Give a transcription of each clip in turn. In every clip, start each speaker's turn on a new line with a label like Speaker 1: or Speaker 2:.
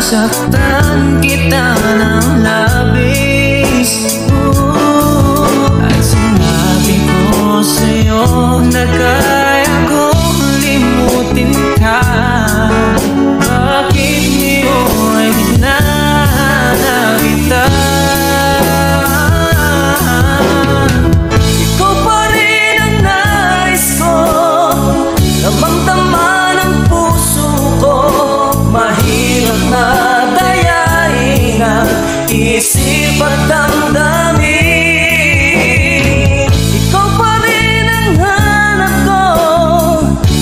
Speaker 1: Saktan kita ng labis, at sinabi ko sa'yo na kaya kong limutin ka. Bakit ngayon hinahanap kita? Ikaw pa rin ang nais ko, damang-dama ng puso ko. Mahirap na dayain ang isip at damdamin. Ikaw pa rin ang hanap ko,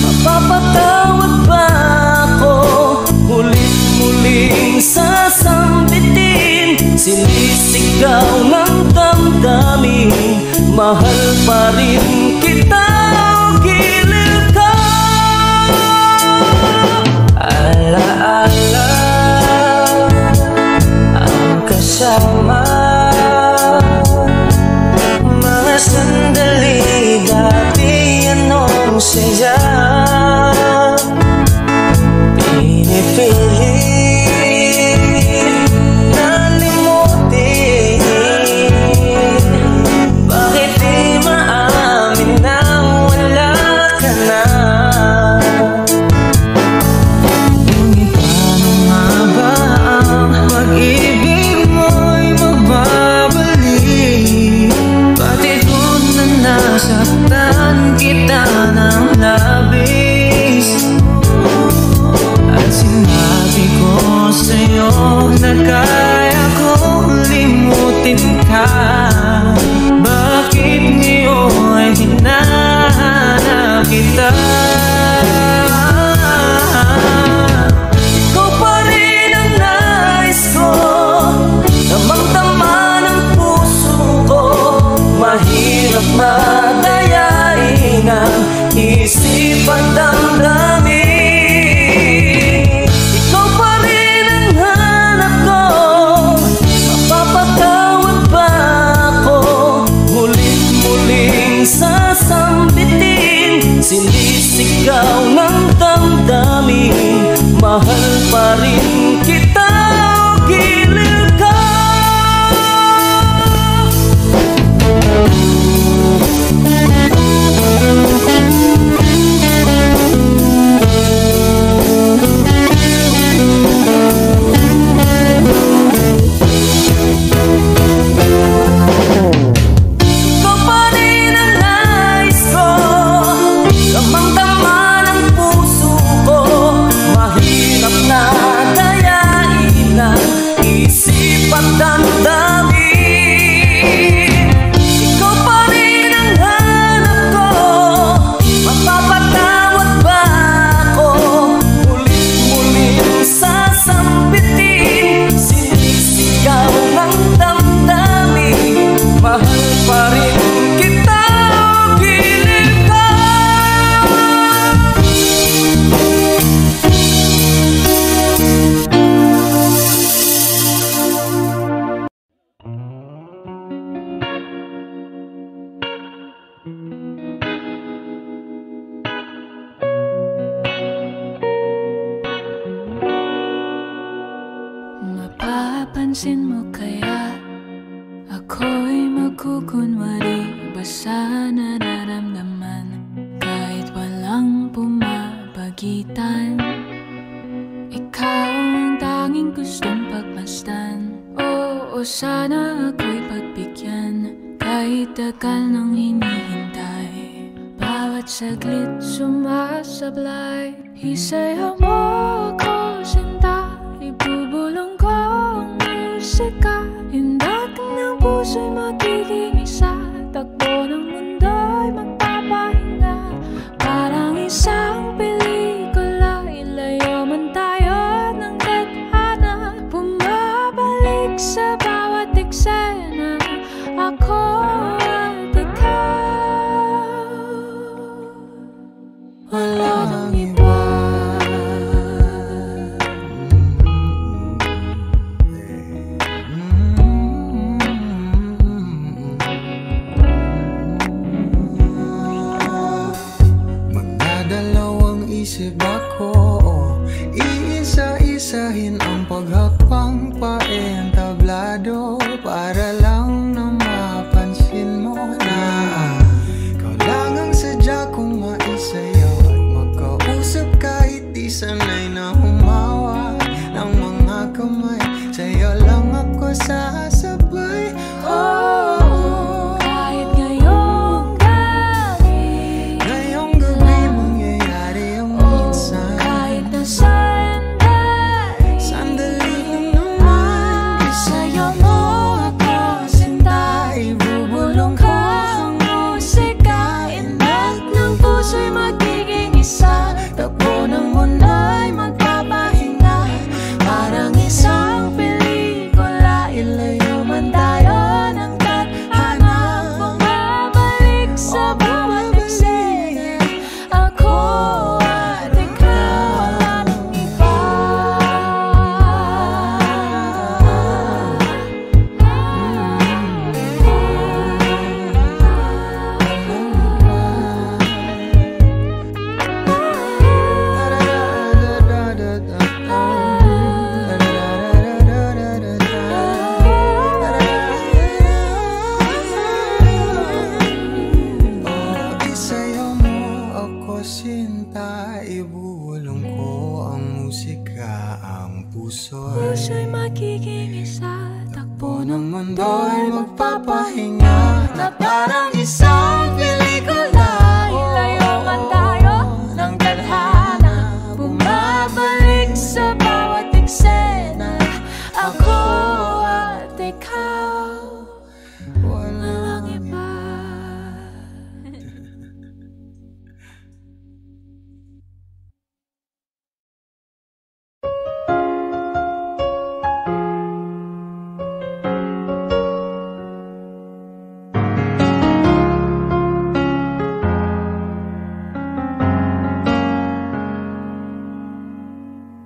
Speaker 1: mapapatawad ba ako? Mulit-muling sasambitin, sinisigaw ng damdamin. Mahal pa rin kita, o giliw ka. Alaala ang kasama, mga sandali dati anong saya. Pinipilit na limutin, bakit di maamin na wala ka na? Pag-ibig mo'y magbabalik, pati kung na nasaktan kita ng labis. At sinabi ko sa'yo na kaya kong limutin ka. Bakit ngayon hinahanap kita? Mahirap madayain ang isip at damdamin. Ikaw pa rin ang hanap ko, mapapatawad ba ako? Mulit-muling sasambitin, sinisigaw ng damdamin. Mahal pa rin kita, o giliw ka. Ikaw pa rin ang nais ko, damang-dama ng puso ko. Mahirap na dayain ang isip at damdamin. Ikaw pa rin ang hanap ko, mapapatawad ba ako? Ulit-muling sasambitin, sinisigaw ng damdamin. Mahal pa rin kita, o giliw ka. Mapapansin mo kaya ako'y magkukunwari ba sa nararamdaman, kahit walang pumapagitan? Ikaw ang tanging gustong pagmasdan, o
Speaker 2: sana ako'y pagbigyan kahit tagal nang hinihintay. Bawat saglit sumasablay. Isayaw mo ako, sinta, ibubulong ko ang musika. Hindak ng puso'y magiging isa. Takbo ng mundo'y magpapahinga. Parang isang pelikula, ilayo man tayo ng tadhana. Bumabalik sa bawat eksena, ako at ikaw. Wala nang iba.
Speaker 3: Magdadalawang isip ako, iisa-isahin ang paghakbang paentablado para lang na mapansin mo na ikaw lang ang sadya kong maisayaw at magkausap kahit di sanay na humawa ng mga kamay. Sa'yo lang ako sasabay. Oh,
Speaker 2: kahit ngayong gabi,
Speaker 3: ngayong gabi mangyayari ang minsan.
Speaker 2: kahit na sandali,
Speaker 3: Sandali lang naman.
Speaker 2: isayaw mo ako, sinta, ibubulong ko ang musika. Indak ng puso'y magiging isa. Takbo ng mundo'y magpapahinga. Parang isang pelikula, ilayo man tayo ng tadhana. Bumabalik sa bawat eksena, ako at ikaw. Wala nang iba.
Speaker 3: Isayaw mo ako, sinta, ibulong ko ang musika. Ang
Speaker 2: Puso'y magiging isa. Takbo ng
Speaker 3: ng mundo'y magpapahinga na parang isang pelikula.
Speaker 2: ilayo man tayo ng tadhana. Bumabalik sa bawat eksena, ako at ikaw. Walang iba.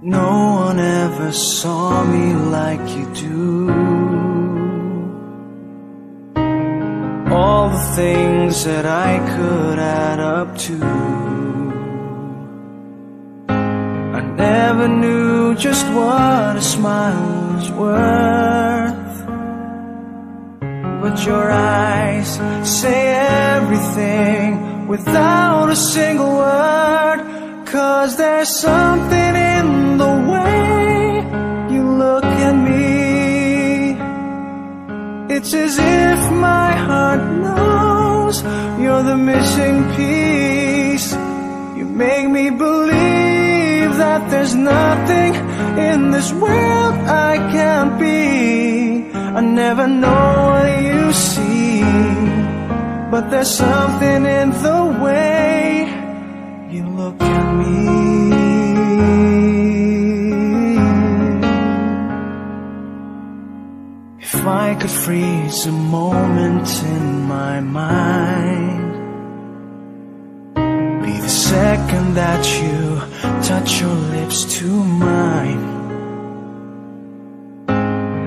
Speaker 4: No one ever saw me like you do. All the things that I could add up to, I never knew just what a smile was worth. But your eyes say everything without a single word. 'Cause there's something in the way you look at me. It's as if my heart knows you're the missing piece. You make me believe that there's nothing in this world I can't be. I never know what you see, but there's something in the way you look at me. If I could freeze a moment in my mind, be the second that you touch your lips to mine.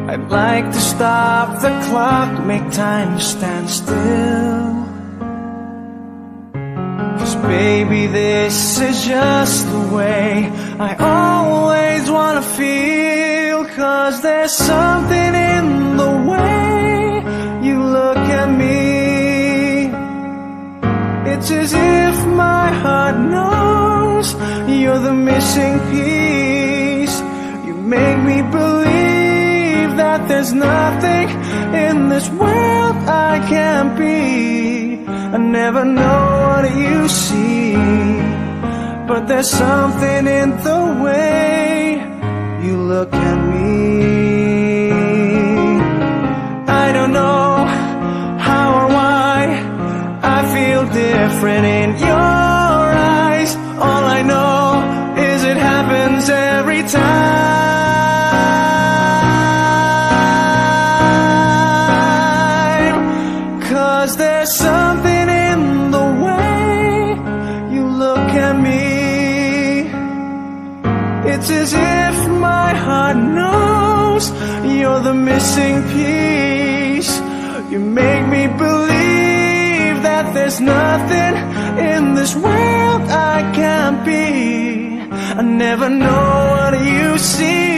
Speaker 4: I'd like to stop the clock, make time stand still. Baby, this is just the way I always wanna feel. 'Cause there's something in the way you look at me. It's as if my heart knows you're the missing piece. You make me believe that there's nothing in this world I can't be. I never know what you see, but there's something in the way you look at me. I don't know how or why I feel different in your eyes. All I know is it happens every time. 'Cause there's something in the way you look at me. It's as if my heart knows you're the missing piece. You make me believe that there's nothing in this world I can't be. I never know what you see,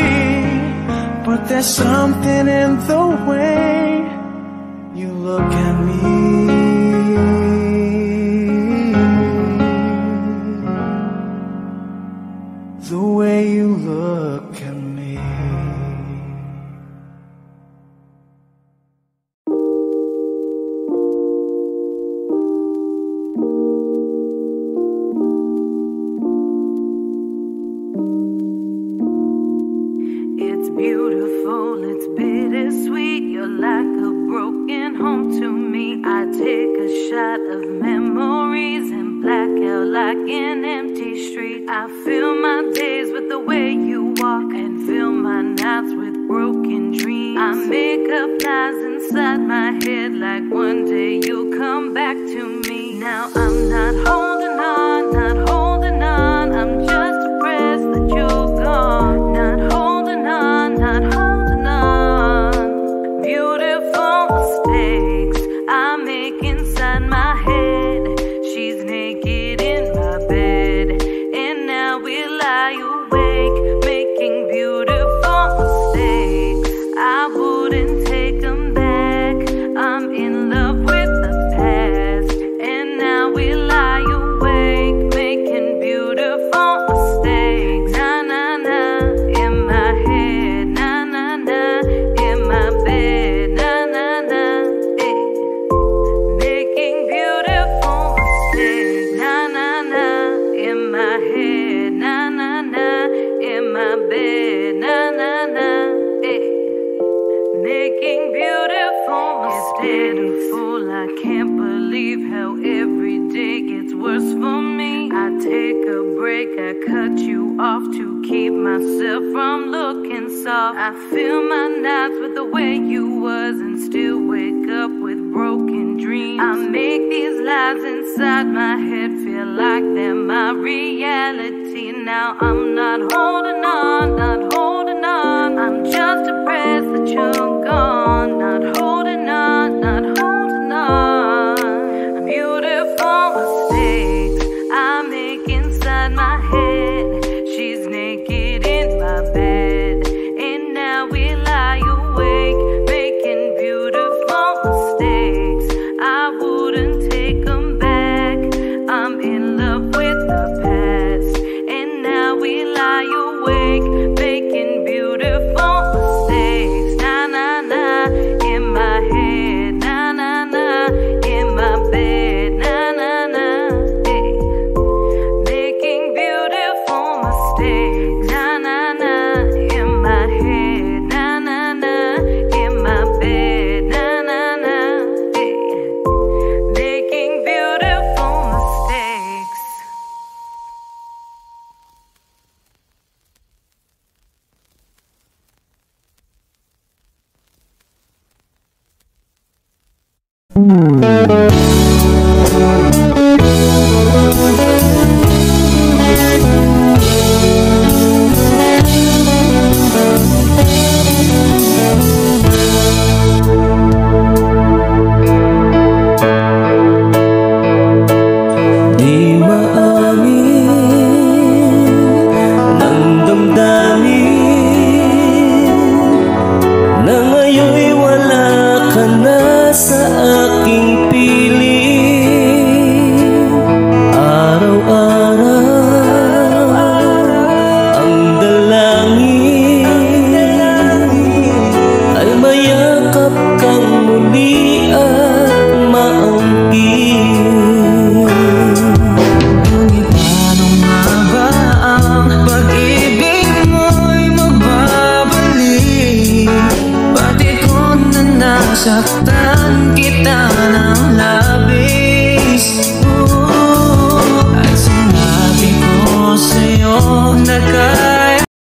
Speaker 4: but there's something in the way you look at me. The way you look at me.
Speaker 5: It's beautiful, it's bittersweet. You're like a broken home to me. I take a shot of memories and black out like an empty street. I fill my days with the way you walk and fill my nights with broken dreams. I make up lies inside my head like one day you'll come back to me. Now I'm not holding on, not holding on. I'm just depressed that you're gone. Not holding on, not holding on. Beautiful mistakes I make inside my head. She's naked in my bed, and now we lie awake, making beautiful mistakes. I wouldn't take them back. I'm in love with the past, and now we lie awake, making beautiful mistakes. Na na na, in my head, na na na, in my bed, na na na, eh. Making beautiful mistakes, na na na, in my head, na na na, in my bed, na na na, eh. Making beautiful mistakes. It's pitiful, I can't believe how every day gets worse for me. I take a break, I cut you off to keep myself from looking soft. I fill my nights with the way you was and still wake up with broken dreams. I make these lies inside my head feel like they're my reality. Now I'm not holding on, not holding on. I'm just depressed that you're gone. Not holding on, not holding on. Beautiful mistakes I make inside my head. She's naked in my bed, and now we lie awake, making beautiful mistakes. I wouldn't take them back. I'm in love with the past, and now we lie awake, making beautiful mistakes. Na na na, in my head, na na na, in my bed, na na na, eh. Making beautiful mistakes, na na na, in my head, na na na, in my bed, na na na, eh. Making beautiful mistakes.
Speaker 1: Di maamin ng damdamin na ngayon'y wala ka na sa aking piling. Araw-araw ang dalangin ay may Nasaktan kita ng lahat.